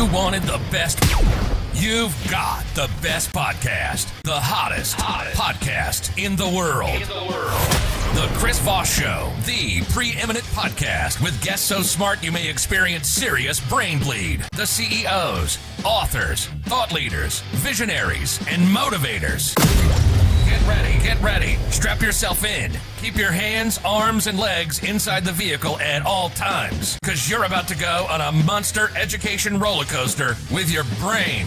You wanted the best. You've got the best podcast. The hottest podcast in the world. The Chris Voss Show, the preeminent podcast with guests so smart you may experience serious brain bleed. The CEOs, authors, thought leaders, visionaries, and motivators. Get ready. Strap yourself in. Keep your hands, arms, and legs inside the vehicle at all times, because you're about to go on a monster education roller coaster with your brain.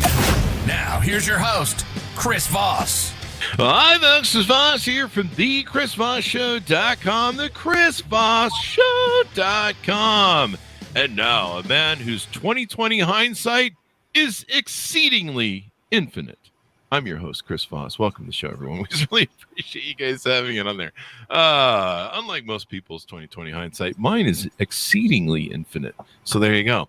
Now, here's your host, Chris Voss. Hi, folks. Chris Voss here from thechrisvossshow.com, thechrisvossshow.com. And now, a man whose 2020 hindsight is exceedingly infinite. I'm your host, Chris Voss. Welcome to the show, everyone. We really appreciate you guys having it on there. Unlike most people's 2020 hindsight, mine is exceedingly infinite. So there you go.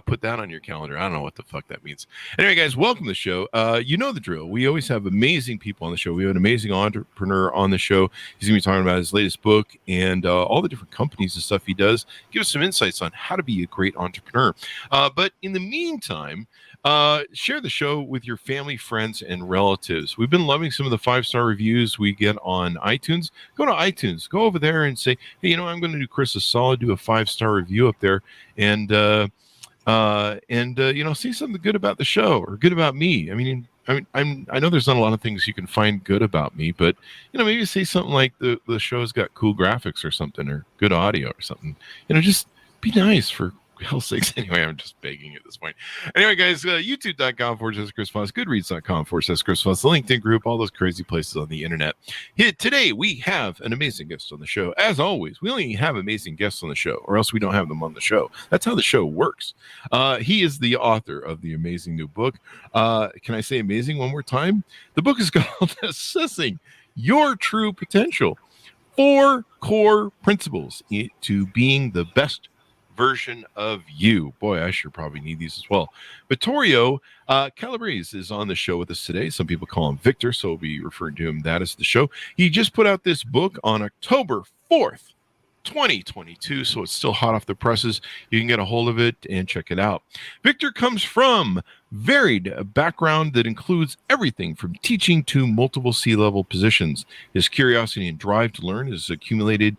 Put that on your calendar. I don't know what the fuck that means. Anyway, guys, welcome to the show. You know the drill. We always have amazing people on the show. We have an amazing entrepreneur on the show. He's going to be talking about his latest book and all the different companies and stuff he does. Give us some insights on how to be a great entrepreneur. But in the meantime, share the show with your family, friends, and relatives. We've been loving some of the 5-star reviews we get on iTunes. Go to iTunes, go over there and say, hey, you know, I'm going to do Chris a solid, do a 5-star review up there, and you know, say something good about the show or good about me. I know there's not a lot of things you can find good about me, but you know, maybe say something like the show's got cool graphics or something, or good audio or something. You know, just be nice for hell's sakes. Anyway, I'm just begging at this point. Anyway, guys, youtube.com/Chris Voss, goodreads.com/Chris Voss, the LinkedIn group, all those crazy places on the internet. Today, we have an amazing guest on the show. As always, we only have amazing guests on the show, or else we don't have them on the show. That's how the show works. He is the author of the amazing new book. Can I say amazing one more time? The book is called Assessing Your True Potential: 4 Core Principles to Being the Best Version of You. Boy, I should probably need these as well. Vittorio Calabrese is on the show with us today. Some people call him Victor, so we'll be referring to him that as the show. He just put out this book on October 4th, 2022, so it's still hot off the presses. You can get a hold of it and check it out. Victor comes from varied background that includes everything from teaching to multiple C-level positions. His curiosity and drive to learn is accumulated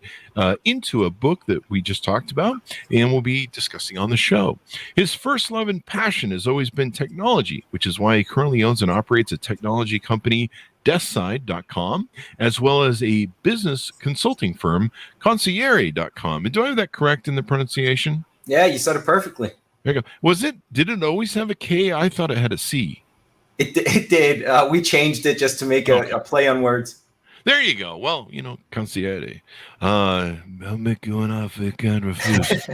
into a book that we just talked about and we'll be discussing on the show. His first love and passion has always been technology, which is why he currently owns and operates a technology company, amzn.to, as well as a business consulting firm, concierge.com. And do I have that correct in the pronunciation? Yeah, you said it perfectly. There you go. Did it always have a K? I thought it had a C. It did. We changed it just to make a play on words. There you go. Well, you know, concierge. I'll make you an offer you can't refuse.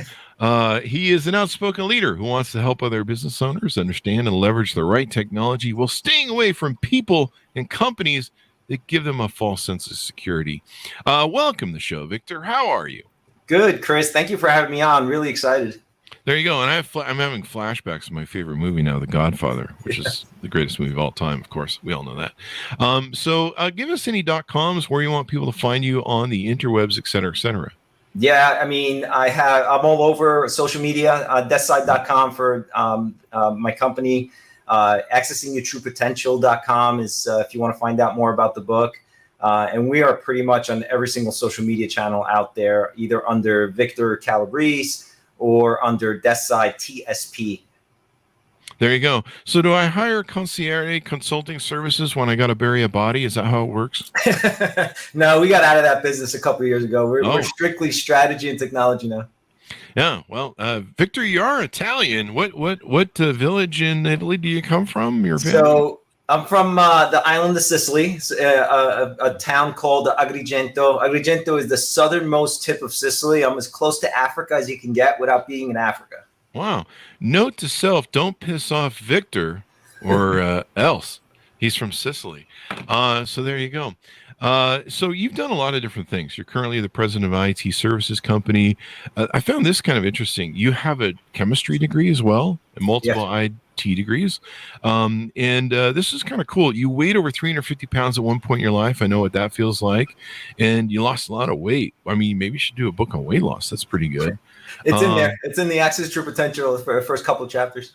He is an outspoken leader who wants to help other business owners understand and leverage the right technology while staying away from people and companies that give them a false sense of security. Welcome to the show, Victor. How are you? Good, Chris. Thank you for having me on. Really excited. There you go. And I'm having flashbacks of my favorite movie now, The Godfather, which is the greatest movie of all time, of course. We all know that. So give us any .coms where you want people to find you on the interwebs, et cetera, et cetera. Yeah, I mean, I'm all over social media. Deskside.com for my company. accessingyourtruepotential.com is if you want to find out more about the book. And we are pretty much on every single social media channel out there, either under Victor Calabrese or under Deskside TSP. There you go. So do I hire concierge consulting services when I got to bury a body? Is that how it works? No, we got out of that business a couple of years ago. We're strictly strategy and technology now. Yeah. Well, Victor, you are Italian. What village in Italy do you come from? Your family? So I'm from the island of Sicily, a town called Agrigento. Agrigento is the southernmost tip of Sicily. I'm as close to Africa as you can get without being in Africa. Wow. Note to self, don't piss off Victor or else. He's from Sicily. So there you go. So you've done a lot of different things. You're currently the president of an IT services company. I found this kind of interesting. You have a chemistry degree as well, and multiple IT degrees. And this is kind of cool. You weighed over 350 pounds at one point in your life. I know what that feels like. And you lost a lot of weight. I mean, maybe you should do a book on weight loss. That's pretty good. It's in there. It's in the Access True Potential for the first couple of chapters.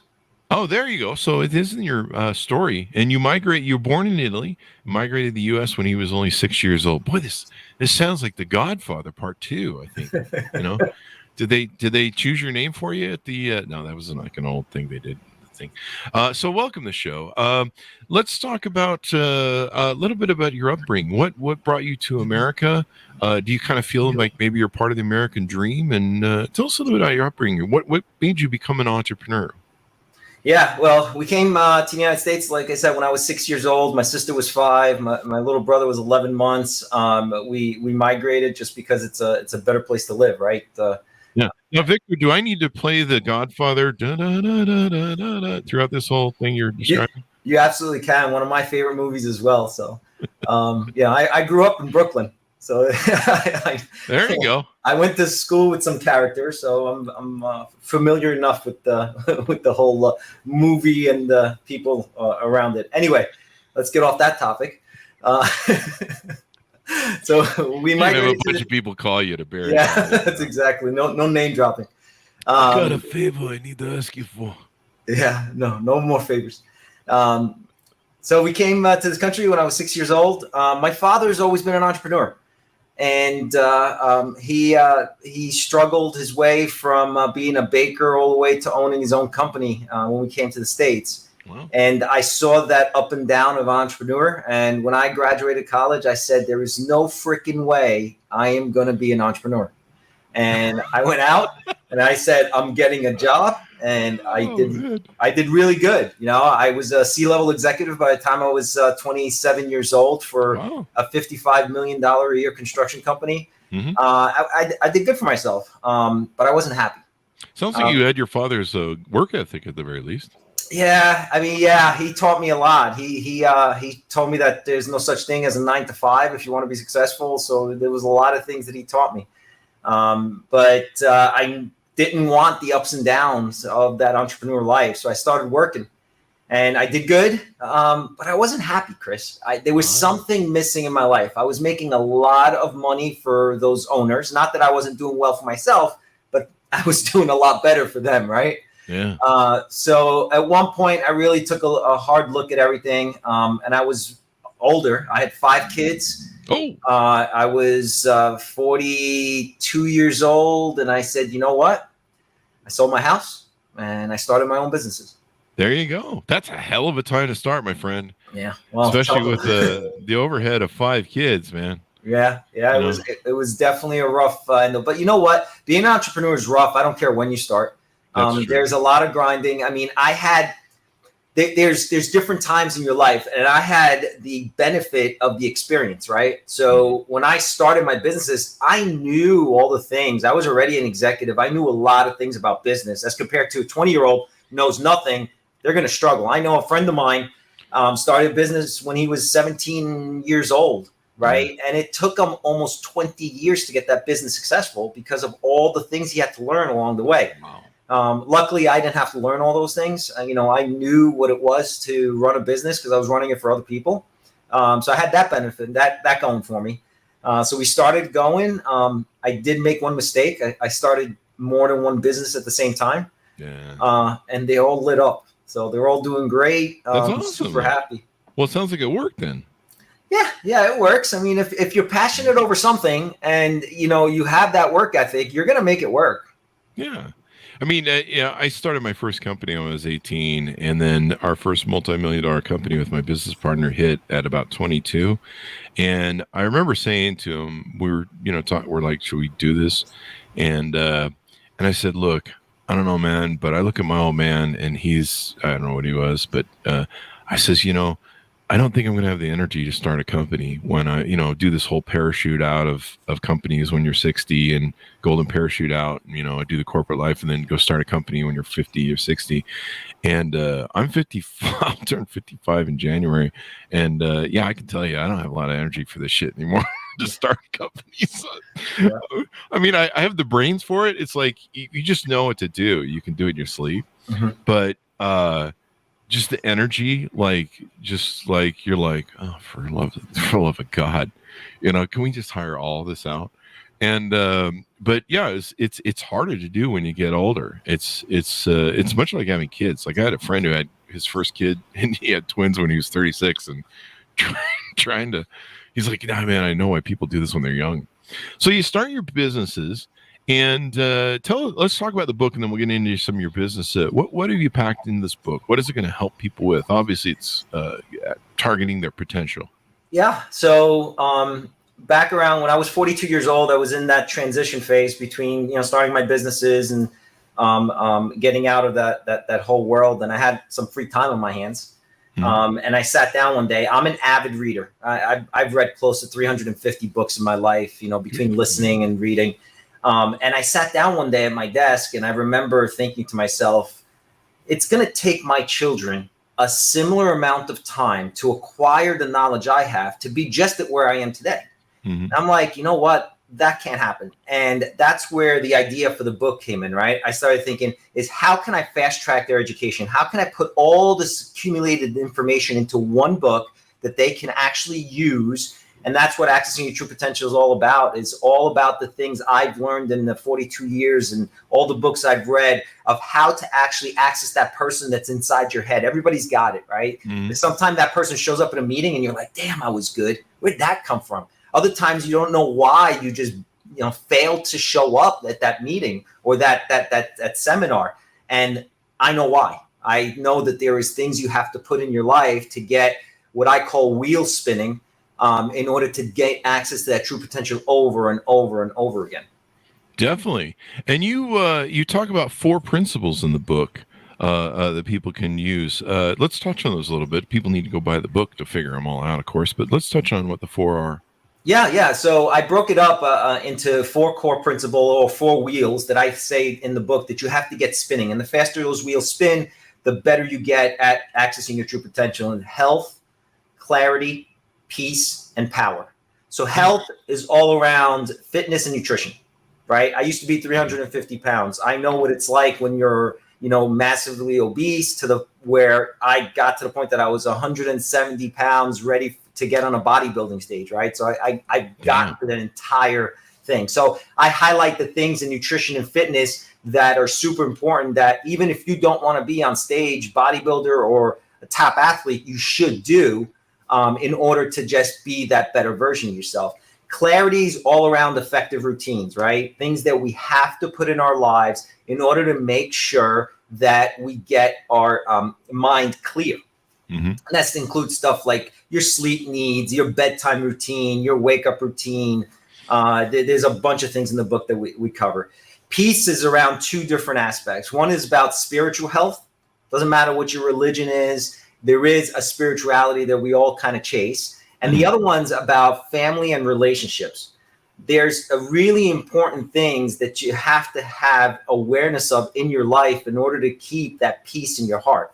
Oh, there you go. So it is in your story, and you were born in Italy, migrated to the U.S. when he was only 6 years old. Boy, this sounds like The Godfather Part 2. I think. You know, did they choose your name for you at the? No, that was like an old thing they did. So welcome to the show. Let's talk about a little bit about your upbringing. What brought you to America? Do you kind of feel like maybe you're part of the American dream? And tell us a little bit about your upbringing. What made you become an entrepreneur? Yeah, well, we came to the United States, like I said, when I was 6 years old. My sister was 5. My little brother was 11 months. We migrated just because it's a better place to live, right? Yeah. Now, Victor, do I need to play the Godfather throughout this whole thing you're describing? You absolutely can. One of my favorite movies as well. So, yeah, I grew up in Brooklyn. So there you go. I went to school with some characters, so I'm familiar enough with the with the whole movie and the people around it. Anyway, let's get off that topic. So we might have a bunch of people call you to bury. Yeah, that's exactly no name dropping. I got a favor I need to ask you for. Yeah, no more favors. So we came to this country when I was 6 years old. My father's always been an entrepreneur, and he struggled his way from being a baker all the way to owning his own company when we came to the States. Wow. And I saw that up and down of entrepreneur. And when I graduated college, I said, there is no freaking way I am going to be an entrepreneur. And I went out and I said, I'm getting a job. And I did really good. You know, I was a C-level executive by the time I was 27 years old for a $55 million a year construction company. Mm-hmm. I did good for myself, but I wasn't happy. Sounds like you had your father's work ethic at the very least. Yeah, I mean, he taught me a lot. He told me that there's no such thing as a 9 to 5 if you want to be successful. So there was a lot of things that he taught me. But I didn't want the ups and downs of that entrepreneur life. So I started working and I did good. But I wasn't happy, Chris. There was something missing in my life. I was making a lot of money for those owners. Not that I wasn't doing well for myself, but I was doing a lot better for them, right? Yeah. So at one point, I really took a hard look at everything. And I was older. I had 5 kids. Oh. I was 42 years old. And I said, you know what? I sold my house and I started my own businesses. There you go. That's a hell of a time to start, my friend. Yeah. Well, especially with the overhead of 5 kids, man. Yeah. It was definitely a rough, but you know what? Being an entrepreneur is rough. I don't care when you start. There's a lot of grinding. I mean, there's different times in your life, and I had the benefit of the experience, right? So when I started my businesses, I knew all the things. I was already an executive. I knew a lot of things about business as compared to a 20-year-old who knows nothing. They're going to struggle. I know a friend of mine started a business when he was 17 years old, right? And it took him almost 20 years to get that business successful because of all the things he had to learn along the way. Wow. Luckily, I didn't have to learn all those things. I knew what it was to run a business because I was running it for other people. So I had that benefit, that going for me. So we started going. I did make one mistake. I started more than one business at the same time. Yeah. And they all lit up. So they're all doing great. That's awesome. Super happy. Well, it sounds like it worked then. Yeah, it works. I mean, if you're passionate over something and, you have that work ethic, you're going to make it work. Yeah. I mean, I started my first company when I was 18, and then our first multi-million-dollar company with my business partner hit at about 22. And I remember saying to him, we're like, should we do this? And I said, look, I don't know, man, but I look at my old man, and I don't know what he was, but I says, I don't think I'm going to have the energy to start a company when I, do this whole parachute out of companies when you're 60 and golden parachute out, I do the corporate life and then go start a company when you're 50 or 60. And I'm 55, I'll turn 55 in January. And I can tell you, I don't have a lot of energy for this shit anymore to start a company. So, yeah. I mean, I have the brains for it. It's like, you just know what to do. You can do it in your sleep. Mm-hmm. But, just the energy, you're like, oh, for love of God, can we just hire all this out? And but yeah, it's harder to do when you get older. It's much like having kids. Like I had a friend who had his first kid, and he had twins when he was 36, and trying to. He's like, nah, man, I know why people do this when they're young. So you start your businesses, and let's talk about the book, and then we'll get into some of your business. What have you packed in this book? What is it going to help people with? Obviously, it's targeting their potential. Yeah. So back around when I was 42 years old, I was in that transition phase between, starting my businesses and getting out of that whole world. And I had some free time on my hands. And I sat down one day. I'm an avid reader. I've read close to 350 books in my life, between listening and reading. And I sat down one day at my desk, and I remember thinking to myself, it's going to take my children a similar amount of time to acquire the knowledge I have to be just at where I am today. Mm-hmm. I'm like, you know what? That can't happen. And that's where the idea for the book came in, right? I started thinking is how can I fast track their education? How can I put all this accumulated information into one book that they can actually use? And that's what Accessing Your True Potential is all about. It's all about the things I've learned in the 42 years and all the books I've read of how to actually access that person that's inside your head. Everybody's got it, right? Mm-hmm. Sometimes that person shows up in a meeting and you're like, damn, I was good. Where'd that come from? Other times you don't know why you just failed to show up at that meeting or that seminar. And I know why. I know that there is things you have to put in your life to get what I call wheel spinning in order to get access to that true potential over and over and over again. Definitely. And you talk about 4 principles in the book that people can use. Let's touch on those a little bit. People need to go buy the book to figure them all out, of course, but let's touch on what the 4 are. Yeah. So I broke it up into 4 core principles or 4 wheels that I say in the book that you have to get spinning. And the faster those wheels spin, the better you get at accessing your true potential in health, clarity, peace, and power. So health is all around fitness and nutrition, right? I used to be 350 pounds. I know what it's like when you're, massively obese where I got to the point that I was 170 pounds ready to get on a bodybuilding stage, right? So I got to that entire thing. So I highlight the things in nutrition and fitness that are super important that even if you don't want to be on stage, bodybuilder or a top athlete, you should do in order to just be that better version of yourself. Clarity is all around effective routines, right? Things that we have to put in our lives in order to make sure that we get our mind clear. Mm-hmm. And that includes stuff like your sleep needs, your bedtime routine, your wake up routine. There's a bunch of things in the book that we cover. Peace is around 2 different aspects. One is about spiritual health. Doesn't matter what your religion is. There is a spirituality that we all kind of chase. And the other one's about family and relationships. There's a really important things that you have to have awareness of in your life in order to keep that peace in your heart.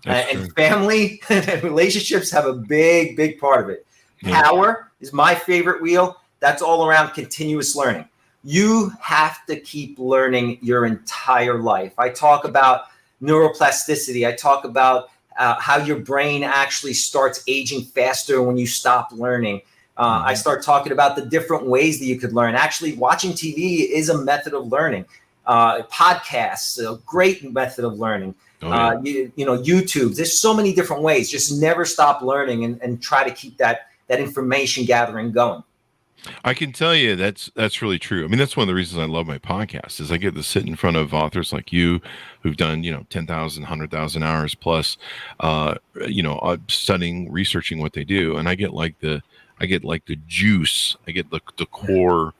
And family and relationships have a big, big part of it. Yeah. Power is my favorite wheel. That's all around continuous learning. You have to keep learning your entire life. I talk about neuroplasticity. I talk about how your brain actually starts aging faster when you stop learning. I start talking about the different ways that you could learn. Actually, watching TV is a method of learning. Podcasts, a great method of learning. YouTube. There's so many different ways. Just never stop learning and try to keep that information gathering going. I can tell you that's really true. I mean, that's one of the reasons I love my podcast is I get to sit in front of authors like you who've done, 10,000, 100,000 hours plus, studying, researching what they do. And I get like the juice, I get the core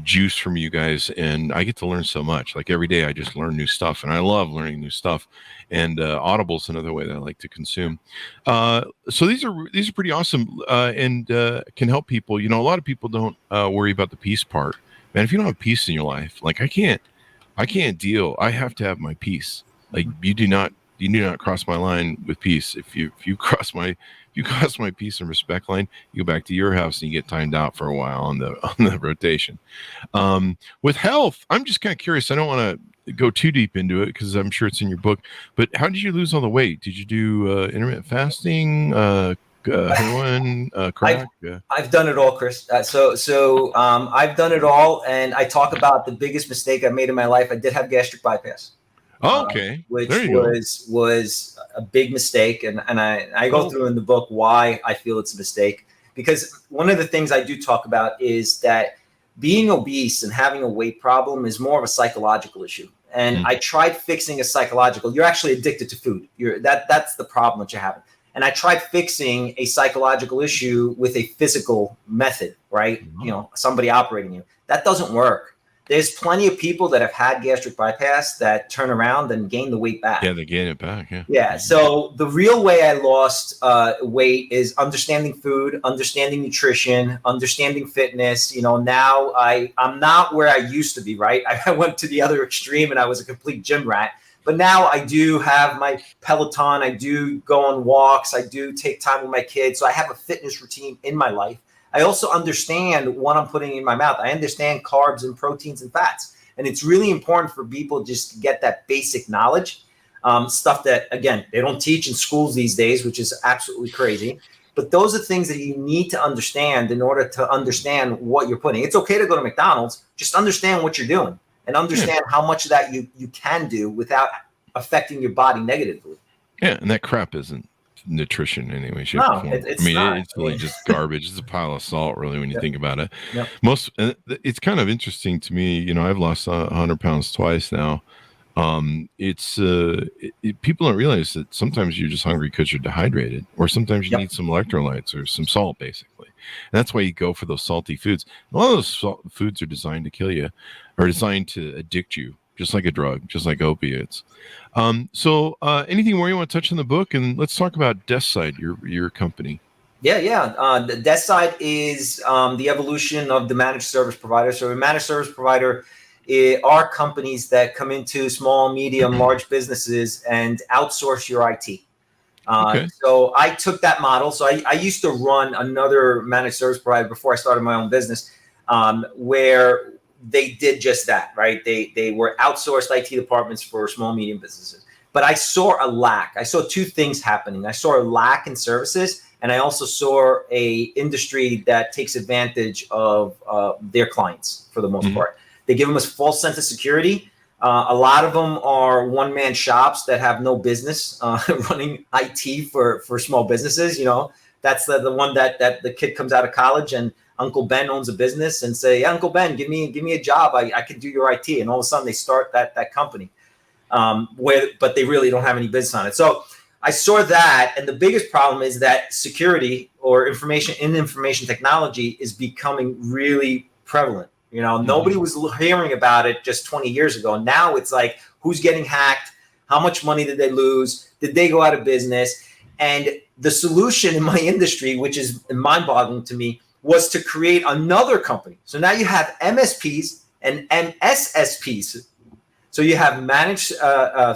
juice from you guys, and I get to learn so much. Like every day I just learn new stuff, and I love learning new stuff. And Audible's another way that I like to consume. So these are pretty awesome and can help people. A lot of people don't worry about the peace part. Man, if you don't have peace in your life, like I can't deal. I have to have my peace. Like you do not cross my line with peace. If you cross my peace and respect line, you go back to your house and you get timed out for a while on the rotation. With health, I'm just kind of curious. I don't want to go too deep into it because I'm sure it's in your book. But how did you lose all the weight? Did you do intermittent fasting, heroin, crack? I've done it all, Chris. I've done it all, and I talk about the biggest mistake I made in my life. I did have gastric bypass. Okay, which there you was a big mistake, and I go through in the book why I feel it's a mistake. Because one of the things I do talk about is that being obese and having a weight problem is more of a psychological issue. And I tried fixing a psychological. You're actually addicted to food. That's the problem that you're having. And I tried fixing a psychological issue with a physical method, right? Somebody operating you. That doesn't work. There's plenty of people that have had gastric bypass that turn around and gain the weight back. Yeah, they gain it back. Yeah. Yeah. So the real way I lost weight is understanding food, understanding nutrition, understanding fitness. Now I'm not where I used to be, right? I went to the other extreme and I was a complete gym rat. But now I do have my Peloton. I do go on walks. I do take time with my kids. So I have a fitness routine in my life. I also understand what I'm putting in my mouth. I understand carbs and proteins and fats. And it's really important for people just to get that basic knowledge, stuff that, again, they don't teach in schools these days, which is absolutely crazy. But those are things that you need to understand in order to understand what you're putting. It's okay to go to McDonald's. Just understand what you're doing and understand how much of that you can do without affecting your body negatively. Yeah, and that crap isn't nutrition anyway. It's not. It's really just garbage. It's a pile of salt, really, when you think about it. Yep. It's kind of interesting to me. I've lost 100 pounds twice now. People don't realize that sometimes you're just hungry because you're dehydrated, or sometimes you need some electrolytes or some salt, basically. And that's why you go for those salty foods. A lot of those foods are designed to kill you, or designed to addict you, just like a drug, just like opiates. So anything more you want to touch on the book? And let's talk about Deathside, your company. Yeah. The Deathside is the evolution of the managed service provider. So a managed service provider are companies that come into small, medium, large businesses and outsource your IT. So I took that model. So I used to run another managed service provider before I started my own business, where they did just that, right? They were outsourced IT departments for small, medium businesses. But I saw a lack. I saw two things happening. I saw a lack in services, and I also saw a industry that takes advantage of their clients for the most part. They give them a false sense of security. A lot of them are one-man shops that have no business running IT for small businesses. That's the one that the kid comes out of college and Uncle Ben owns a business and say, Uncle Ben, give me a job. I can do your IT. And all of a sudden they start that company but they really don't have any business on it. So I saw that. And the biggest problem is that security or information technology is becoming really prevalent. Nobody was hearing about it just 20 years ago. Now it's like, who's getting hacked? How much money did they lose? Did they go out of business? And the solution in my industry, which is mind-boggling to me, was to create another company. So now you have MSPs and MSSPs. So you have managed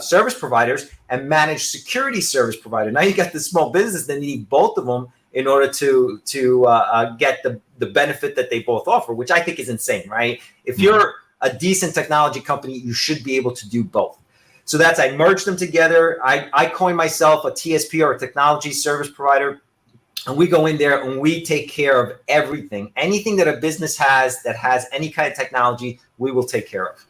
service providers and managed security service provider. Now you got the small business that need both of them in order to get the benefit that they both offer, which I think is insane, right? If you're a decent technology company, you should be able to do both. So I merged them together. I coined myself a TSP, or a technology service provider. And we go in there and we take care of everything. Anything that a business has that has any kind of technology, we will take care of.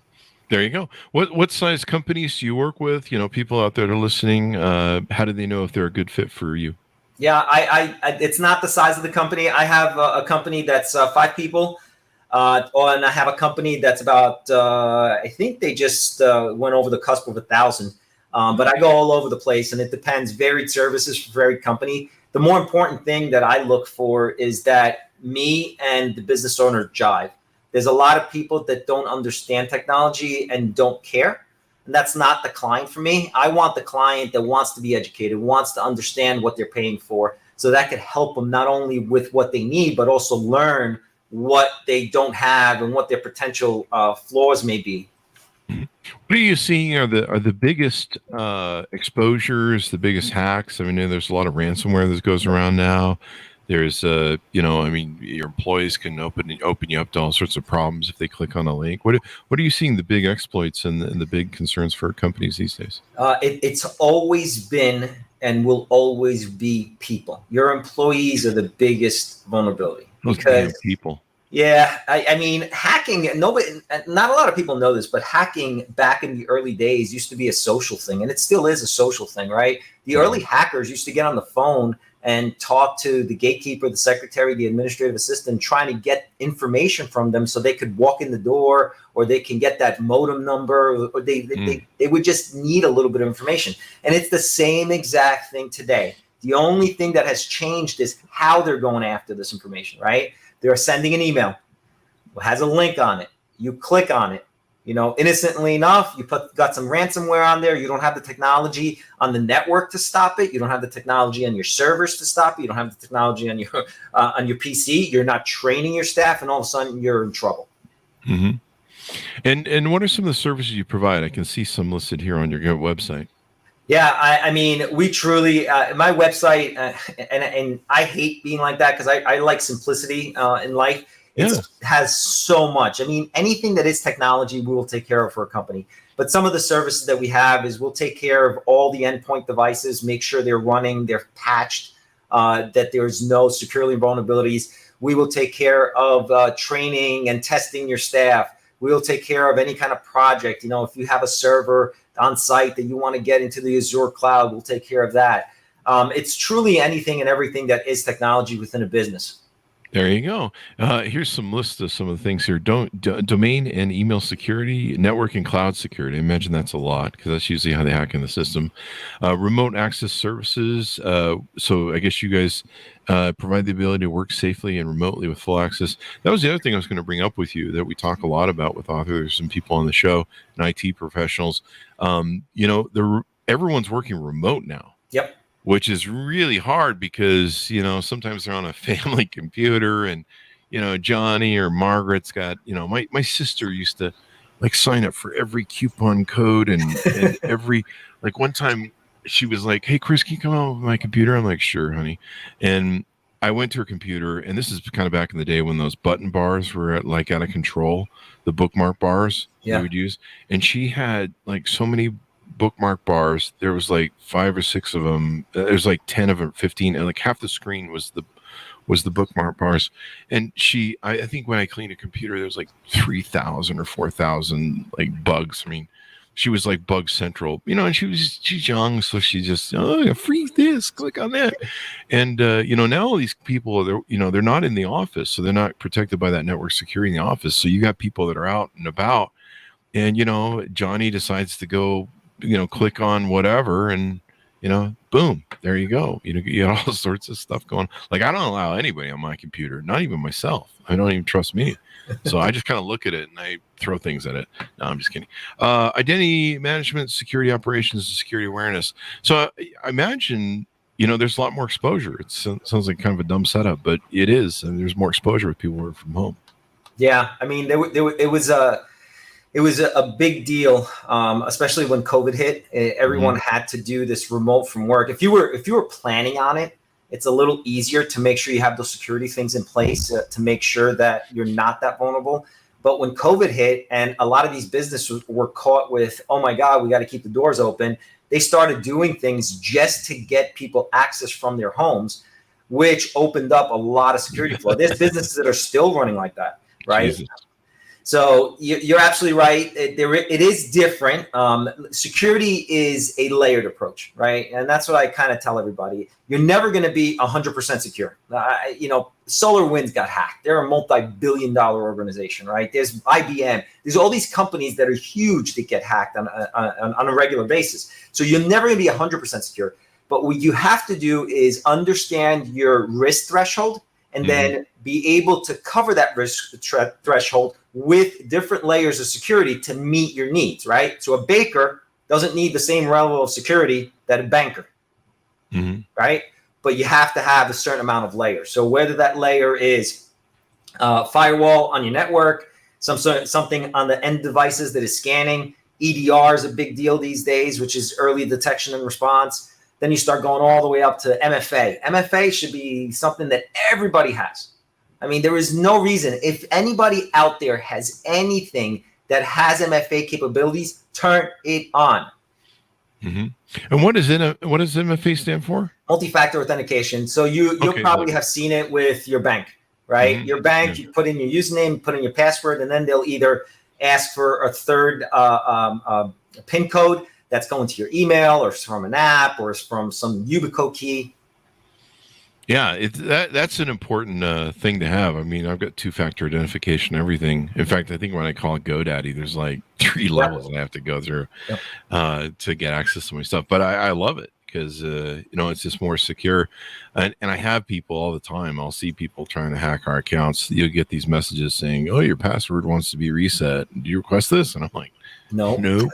There you go. What size companies do you work with? People out there that are listening, how do they know if they're a good fit for you? Yeah, I it's not the size of the company. I have a company that's 5 people, and I have a company that's about, I think they just went over the cusp of 1,000. But I go all over the place, and it depends. Varied services for every company. The more important thing that I look for is that me and the business owner jive. There's a lot of people that don't understand technology and don't care. And that's not the client for me. I want the client that wants to be educated, wants to understand what they're paying for. So that could help them not only with what they need, but also learn what they don't have and what their potential flaws may be. What are you seeing are the biggest exposures, the biggest hacks? I mean, there's a lot of ransomware that goes around now. There's your employees can open you up to all sorts of problems if they click on a link. What are you seeing the big exploits and the big concerns for companies these days? It's always been and will always be people. Your employees are the biggest vulnerability. Those damn people. Yeah, I mean, hacking, not a lot of people know this, but hacking back in the early days used to be a social thing, and it still is a social thing, right? The early hackers used to get on the phone and talk to the gatekeeper, the secretary, the administrative assistant, trying to get information from them so they could walk in the door, or they can get that modem number, or they would just need a little bit of information. And it's the same exact thing today. The only thing that has changed is how they're going after this information, right? They're sending an email. It has a link on it. You click on it. Innocently enough, you got some ransomware on there. You don't have the technology on the network to stop it. You don't have the technology on your servers to stop it. You don't have the technology on your PC. You're not training your staff, and all of a sudden you're in trouble. Mm-hmm. And what are some of the services you provide? I can see some listed here on your website. Yeah, I mean, we truly, my website, and I hate being like that because I like simplicity in life. It has so much. I mean, anything that is technology, we will take care of for a company. But some of the services that we have is we'll take care of all the endpoint devices, make sure they're running, they're patched, that there's no security vulnerabilities. We will take care of training and testing your staff. We will take care of any kind of project. If you have a server on site that you want to get into the Azure cloud, we'll take care of that. It's truly anything and everything that is technology within a business. There you go. Here's some lists of some of the things here. Domain and email security, network and cloud security. I imagine that's a lot because that's usually how they hack in the system. Remote access services. So I guess you guys provide the ability to work safely and remotely with full access. That was the other thing I was going to bring up with you that we talk a lot about with authors and people on the show and IT professionals. Everyone's working remote now. Yep. Which is really hard because, sometimes they're on a family computer and, Johnny or Margaret's got, my sister used to sign up for every coupon code and every, one time she was like, "Hey, Chris, can you come on with my computer?" I'm like, "Sure, honey." And I went to her computer, and this is kind of back in the day when those button bars were out of control, the bookmark bars we would use. And she had so many bookmark bars. There was 5 or 6 of them. There's 10 of them, 15, and half the screen was the bookmark bars. And I think when I cleaned a computer, there was 3,000 or 4,000 bugs. I mean, she was bug central, and she's young, so she just freeze this, click on that. And now all these people they're not in the office, so they're not protected by that network security in the office. So you got people that are out and about, and Johnny decides to go click on whatever, and boom, there you go. You get all sorts of stuff going. I don't allow anybody on my computer, not even myself. I don't even trust me. So I just kind of look at it and I throw things at it. No, I'm just kidding. Identity management, security operations, and security awareness. So I imagine, there's a lot more exposure. It sounds like kind of a dumb setup, but it is. And there's more exposure with people working from home. Yeah. I mean, it was a big deal, especially when COVID hit. Everyone had to do this remote from work. If you were planning on it, it's a little easier to make sure you have those security things in place to make sure that you're not that vulnerable. But when COVID hit and a lot of these businesses were caught with, oh my God, we got to keep the doors open, they started doing things just to get people access from their homes, which opened up a lot of security flaws. There's businesses that are still running like that, right? Jesus. So you're absolutely right. It is different. Security is a layered approach, right? And that's what I kind of tell everybody. You're never going to be 100% secure. SolarWinds got hacked. They're a multi-billion-dollar organization, right? There's IBM. There's all these companies that are huge that get hacked on a regular basis. So you're never going to be 100% secure. But what you have to do is understand your risk threshold and then be able to cover that risk threshold with different layers of security to meet your needs, right? So a baker doesn't need the same level of security that a banker, right? But you have to have a certain amount of layers. So whether that layer is firewall on your network, something on the end devices that is scanning, EDR is a big deal these days, which is early detection and response. Then you start going all the way up to MFA. MFA should be something that everybody has. I mean, there is no reason. If anybody out there has anything that has MFA capabilities, turn it on. Mm-hmm. And what does MFA stand for? Multi-factor authentication. So you'll probably have seen it with your bank, right? Mm-hmm. Your bank, you put in your username, put in your password, and then they'll either ask for a third PIN code that's going to your email, or it's from an app, or it's from some Ubico key. Yeah, that's an important thing to have. I mean, I've got two-factor identification, everything. In fact, I think when I call it GoDaddy, there's like 3 levels that I have to go through to get access to my stuff. But I love it because it's just more secure. And I have people all the time. I'll see people trying to hack our accounts. You'll get these messages saying, "Oh, your password wants to be reset. Do you request this?" And I'm like, No,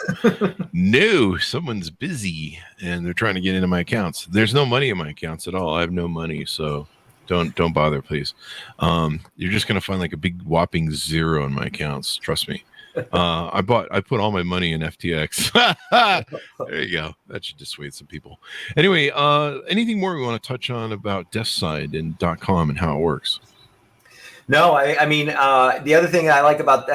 someone's busy and they're trying to get into my accounts. There's no money in my accounts at all. I have no money, so don't bother, please. You're just gonna find like a big whopping 0 in my accounts. Trust me. I put all my money in FTX. There you go. That should dissuade some people. Anyway, anything more we want to touch on about DeathSide and .com and how it works? No, I mean, the other thing I like about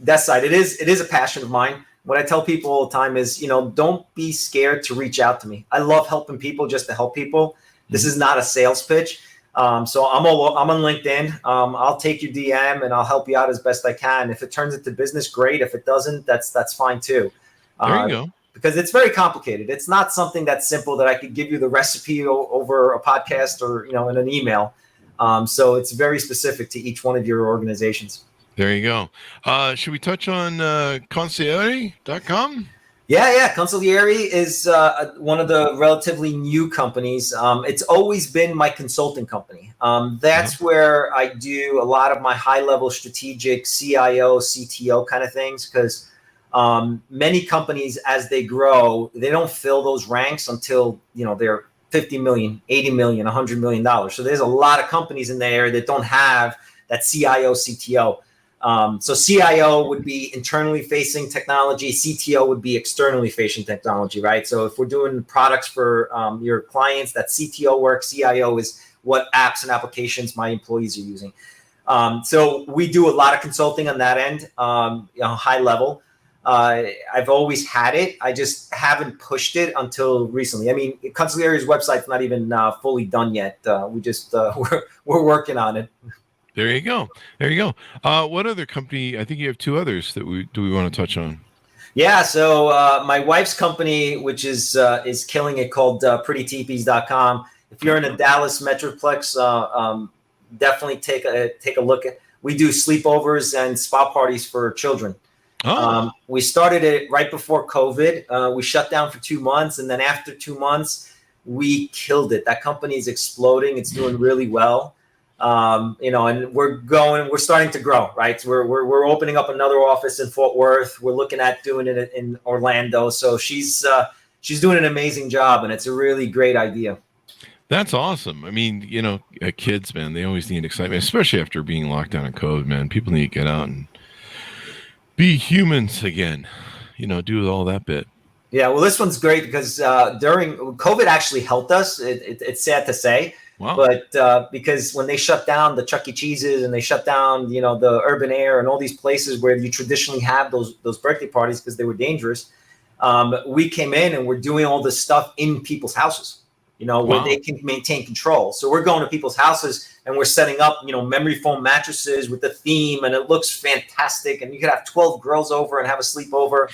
DeathSide, it is a passion of mine. What I tell people all the time is, don't be scared to reach out to me. I love helping people just to help people. This is not a sales pitch. So I'm on LinkedIn. I'll take your DM and I'll help you out as best I can. If it turns into business, great. If it doesn't, that's fine too. There you go. Because it's very complicated. It's not something that's simple that I could give you the recipe over a podcast or in an email. So it's very specific to each one of your organizations. There you go. Should we touch on consigliere.com? Yeah. Consigliere is one of the relatively new companies. It's always been my consulting company. That's where I do a lot of my high-level strategic CIO, CTO kind of things, because many companies, as they grow, they don't fill those ranks until they're $50 million, $80 million, $100 million. So there's a lot of companies in there that don't have that CIO, CTO. So CIO would be internally facing technology. CTO would be externally facing technology, right? So if we're doing products for your clients, that CTO work. CIO is what apps and applications my employees are using. So we do a lot of consulting on that end, high level. I've always had it. I just haven't pushed it until recently. I mean, Consigliere's website's not even fully done yet. We just we're working on it. There you go. What other company? I think you have 2 others that we want to touch on. Yeah. So my wife's company, which is killing it, called prettyteepees.com. If you're in a Dallas Metroplex, definitely take a look at. We do sleepovers and spa parties for children. We started it right before COVID. We shut down for 2 months, and then after 2 months, we killed it. That company is exploding. It's doing really well. And we're starting to grow, right? So we're opening up another office in Fort Worth. We're looking at doing it in Orlando. So she's doing an amazing job, and it's a really great idea. That's awesome. I mean, kids, man, they always need excitement, especially after being locked down in COVID, man. People need to get out and be humans again, do all that bit. Yeah, well, this one's great because during COVID actually helped us. It's sad to say. Wow. But because when they shut down the Chuck E. Cheese's and they shut down, the Urban Air and all these places where you traditionally have those birthday parties because they were dangerous, we came in and we're doing all this stuff in people's houses, where they can maintain control. So we're going to people's houses and we're setting up, memory foam mattresses with the theme, and it looks fantastic. And you could have 12 girls over and have a sleepover.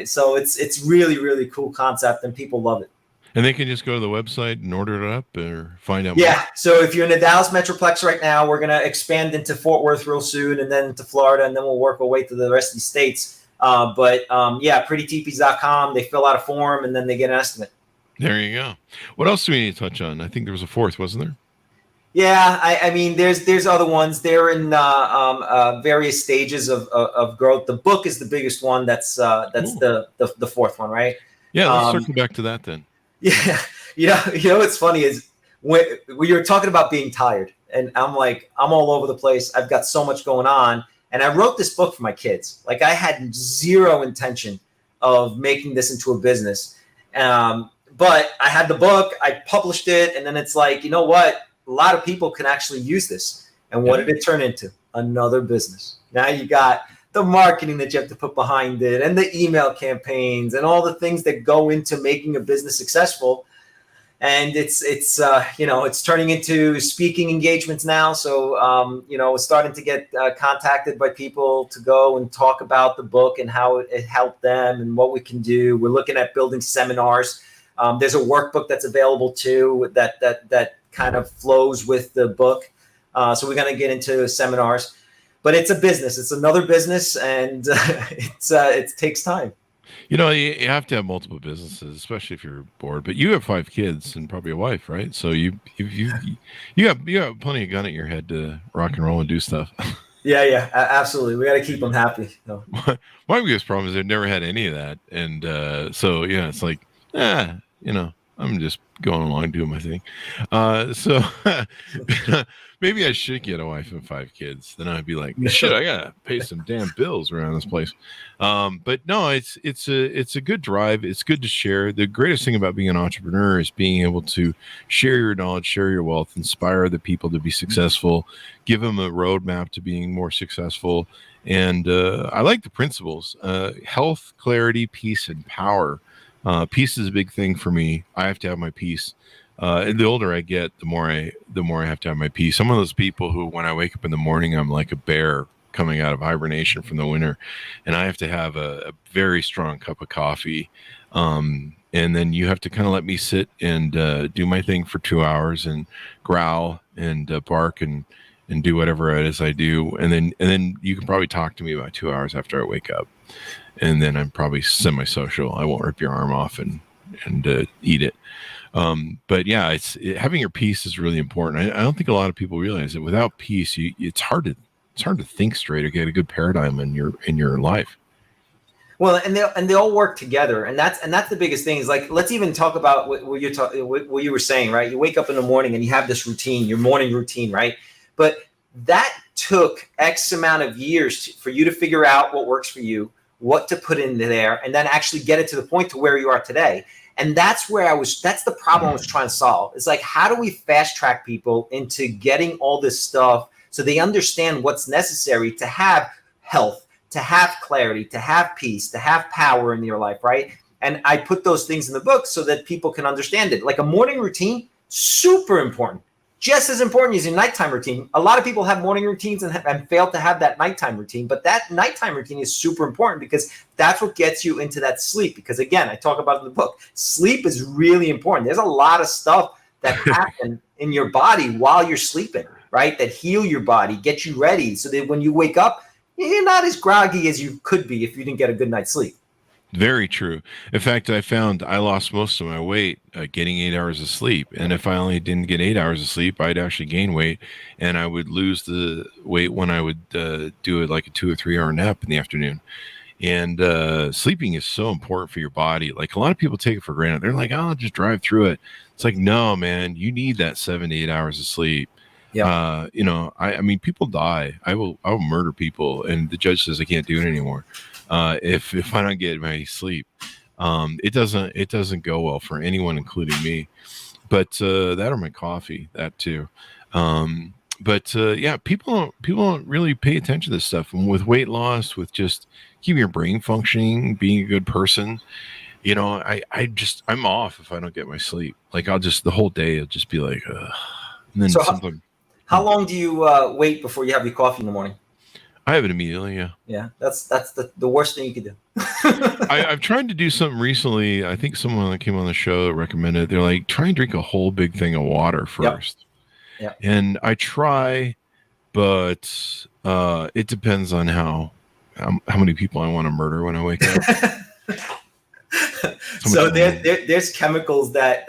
So it's really, really cool concept, and people love it. And they can just go to the website and order it up or find out more. Yeah. So if you're in the Dallas Metroplex right now, we're going to expand into Fort Worth real soon, and then into Florida, and then we'll work our way to the rest of the states. prettyteepees.com. They fill out a form, and then they get an estimate. There you go. What else do we need to touch on? I think there was a 4th, wasn't there? Yeah, I mean, there's other ones. They're in various stages of growth. The book is the biggest one. That's the 4th one, right? Yeah, let's circle back to that then. Yeah, what's funny is when you're talking about being tired, and I'm all over the place. I've got so much going on, and I wrote this book for my kids. Like, I had zero intention of making this into a business, but I had the book. I published it, and then it's like, you know what? A lot of people can actually use this. And what did it turn into? Another business. Now you got the marketing that you have to put behind it, and the email campaigns, and all the things that go into making a business successful. And it's turning into speaking engagements now. So, starting to get contacted by people to go and talk about the book and how it helped them and what we can do. We're looking at building seminars. There's a workbook that's available too that kind of flows with the book. So we're going to get into seminars, but it's a business. It's another business, and it takes time. You have to have multiple businesses, especially if you're bored. But you have 5 kids and probably a wife, right? So you have plenty of gun at your head to rock and roll and do stuff. Yeah, absolutely. We got to keep them happy. So. My biggest problem is they've never had any of that, and so it's like, I'm just going along doing my thing. So maybe I should get a wife and 5 kids. Then I'd be like, shit, I gotta pay some damn bills around this place. But no, it's a good drive. It's good to share. The greatest thing about being an entrepreneur is being able to share your knowledge, share your wealth, inspire other people to be successful, give them a roadmap to being more successful. And I like the principles: health, clarity, peace, and power. Peace is a big thing for me. I have to have my peace. And the older I get, the more I have to have my peace. I'm one of those people who, when I wake up in the morning, I'm like a bear coming out of hibernation from the winter, and I have to have a very strong cup of coffee. And then you have to kind of let me sit and do my thing for 2 hours and growl and bark and do whatever it is I do. And then you can probably talk to me about 2 hours after I wake up. And then I'm probably semi-social. I won't rip your arm off and eat it. But yeah, having your peace is really important. I don't think a lot of people realize that without peace, it's hard to think straight or get a good paradigm in your life. Well, and they all work together, and that's the biggest thing. Is like, let's even talk about what you were saying, right? You wake up in the morning and you have this routine, your morning routine, right? But that took X amount of years for you to figure out what works for you, what to put in there, and then actually get it to the point to where you are today. And that's the problem I was trying to solve. It's like, how do we fast track people into getting all this stuff so they understand what's necessary to have health, to have clarity, to have peace, to have power in your life, right? And I put those things in the book so that people can understand it. Like a morning routine, super important. Just as important as your nighttime routine. A lot of people have morning routines and fail to have that nighttime routine, but that nighttime routine is super important because that's what gets you into that sleep. Because again, I talk about it in the book, sleep is really important. There's a lot of stuff that happen in your body while you're sleeping, right? That heal your body, get you ready so that when you wake up, you're not as groggy as you could be if you didn't get a good night's sleep. Very true. In fact, I found I lost most of my weight getting 8 hours of sleep. And if I only didn't get 8 hours of sleep, I'd actually gain weight, and I would lose the weight when I would do it like a 2 or 3 hour nap in the afternoon. And sleeping is so important for your body. Like, a lot of people take it for granted. They're like, oh, I'll just drive through it. It's like, no, man, you need that 7 to 8 hours of sleep. Yeah. I mean, people die. I will murder people, and the judge says I can't do it anymore. If I don't get my sleep, it doesn't go well for anyone, including me. But that or my coffee, that too. People don't really pay attention to this stuff. And with weight loss, with just keeping your brain functioning, being a good person, I'm off if I don't get my sleep. Like, the whole day, I'll just be like, and then how long do you wait before you have your coffee in the morning? I have it immediately. Yeah. Yeah. That's the worst thing you could do. I've tried to do something recently. I think someone that came on the show recommended it. They're like, try and drink a whole big thing of water first. Yeah. And I try, but it depends on how many people I want to murder when I wake up. So there's chemicals that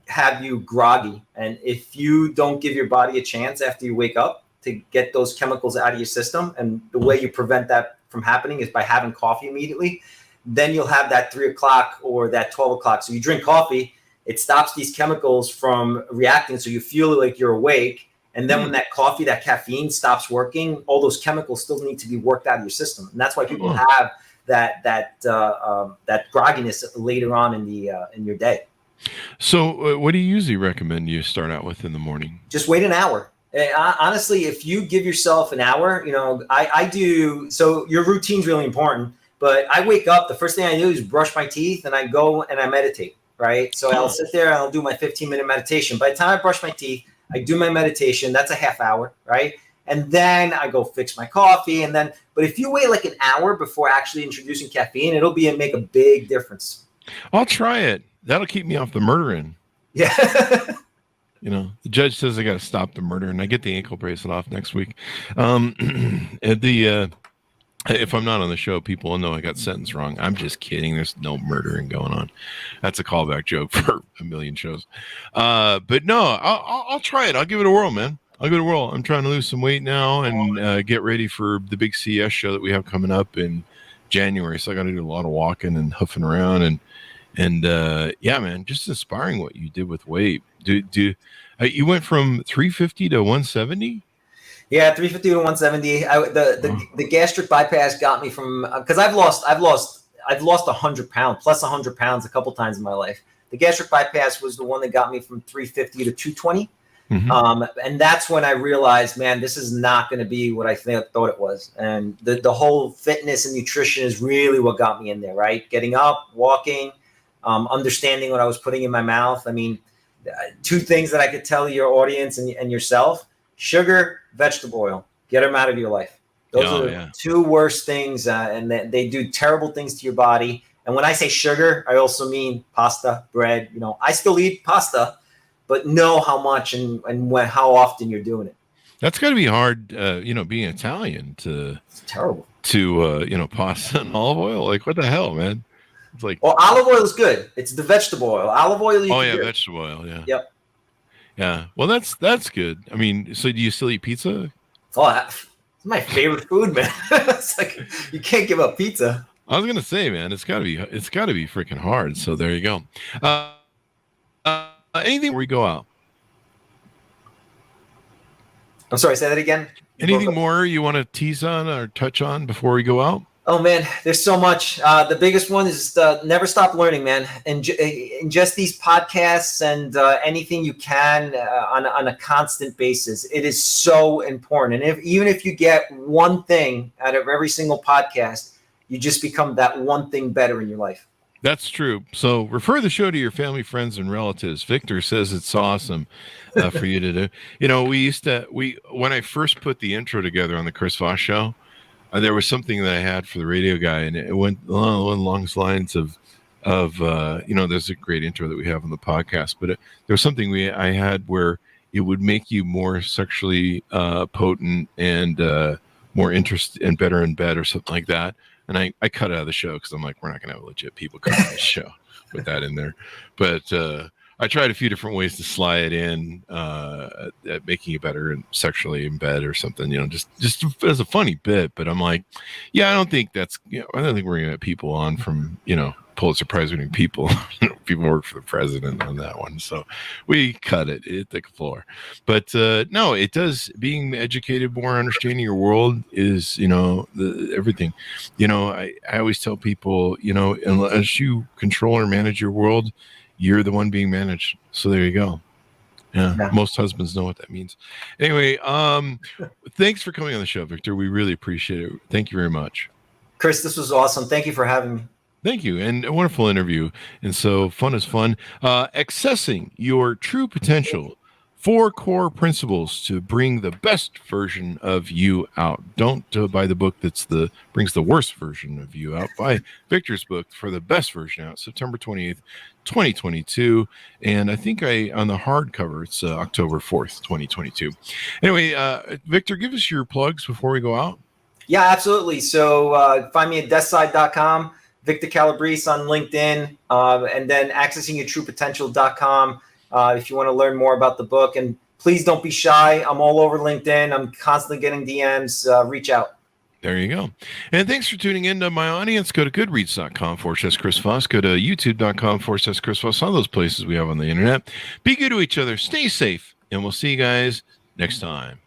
have you groggy, and if you don't give your body a chance after you wake up to get those chemicals out of your system, and the way you prevent that from happening is by having coffee immediately, then you'll have that 3 o'clock or that 12 o'clock. So you drink coffee, it stops these chemicals from reacting, so you feel like you're awake. And then when that caffeine stops working, all those chemicals still need to be worked out of your system. And that's why people have that grogginess later on in your day. So what do you usually recommend you start out with in the morning? Just wait an hour. Honestly, if you give yourself an hour, I do. So your routine's really important. But I wake up, the first thing I do is brush my teeth, and I go and I meditate, right? So I'll sit there and I'll do my 15-minute meditation. By the time I brush my teeth, I do my meditation. That's a half hour, right? And then I go fix my coffee. But if you wait like an hour before actually introducing caffeine, it'll make a big difference. I'll try it. That'll keep me off the murdering. Yeah. The judge says I got to stop the murder, and I get the ankle bracelet off next week. If I'm not on the show, people will know I got sentenced wrong. I'm just kidding. There's no murdering going on. That's a callback joke for a million shows. But no, I'll try it. I'll give it a whirl, man. I'll give it a whirl. I'm trying to lose some weight now and get ready for the big CES show that we have coming up in January. So I got to do a lot of walking and hoofing around and yeah, man, just inspiring what you did with weight. You went from 350 to 170? Yeah, 350 to 170. The gastric bypass got me from, because I've lost 100 pounds, plus 100 pounds a couple times in my life. The gastric bypass was the one that got me from 350 to 220. Mm-hmm. And that's when I realized, man, this is not going to be what I thought it was. And the whole fitness and nutrition is really what got me in there, right? Getting up, walking, understanding what I was putting in my mouth. I mean, two things that I could tell your audience and yourself: sugar, vegetable oil. Get them out of your life. Those are the two worst things, and they do terrible things to your body. And when I say sugar, I also mean pasta, bread. I still eat pasta, but know how much and how often you're doing it. That's got to be hard, being Italian it's terrible. To pasta and olive oil. Like, what the hell, man? It's like, well, olive oil is good. It's the vegetable oil. Olive oil. Vegetable oil. Yeah. Yep. Yeah. Well, that's good. I mean, so do you still eat pizza? Oh, it's my favorite food, man. It's like you can't give up pizza. I was gonna say, man, it's gotta be freaking hard. So there you go. Anything where we go out? I'm sorry, say that again. Anything more you want to tease on or touch on before we go out? Oh man, there's so much. The biggest one is never stop learning, man. And ingest these podcasts and anything you can on a constant basis. It is so important. And even if you get one thing out of every single podcast, you just become that one thing better in your life. That's true. So refer the show to your family, friends, and relatives. Victor says it's awesome for you to do. When I first put the intro together on the Chris Voss Show, there was something that I had for the radio guy, and it went along the lines of there's a great intro that we have on the podcast, but there was something I had where it would make you more sexually potent and more interested and better in bed or something like that. And I cut it out of the show because I'm like, we're not going to have legit people come on the show with that in there. But I tried a few different ways to slide it in, at making it better and sexually in bed or something, just as a funny bit. But I'm like, yeah, I don't think I don't think we're going to have people on from, Pulitzer Prize winning people. People work for the president on that one. So we cut it. It hit the floor. But no, it does. Being educated, more understanding your world is, everything. I always tell people, unless you control or manage your world, you're the one being managed. So there you go. Yeah. Most husbands know what that means. Anyway, thanks for coming on the show, Victor. We really appreciate it. Thank you very much. Chris, this was awesome. Thank you for having me. Thank you. And a wonderful interview. And so fun is fun. Accessing your true potential. 4 core principles to bring the best version of you out. Don't buy the book brings the worst version of you out. Buy Victor's book for the best version out. September 28th, 2022. And I think on the hardcover, it's October 4th, 2022. Anyway, Victor, give us your plugs before we go out. Yeah, absolutely. So find me at deathside.com. Victor Calabrese on LinkedIn, and then accessingyourtruepotential.com if you want to learn more about the book. And please don't be shy. I'm all over LinkedIn. I'm constantly getting DMs. Reach out. There you go. And thanks for tuning in to my audience. Go to goodreads.com/Chris Voss. Go to youtube.com/Chris Voss. All those places we have on the internet. Be good to each other. Stay safe. And we'll see you guys next time.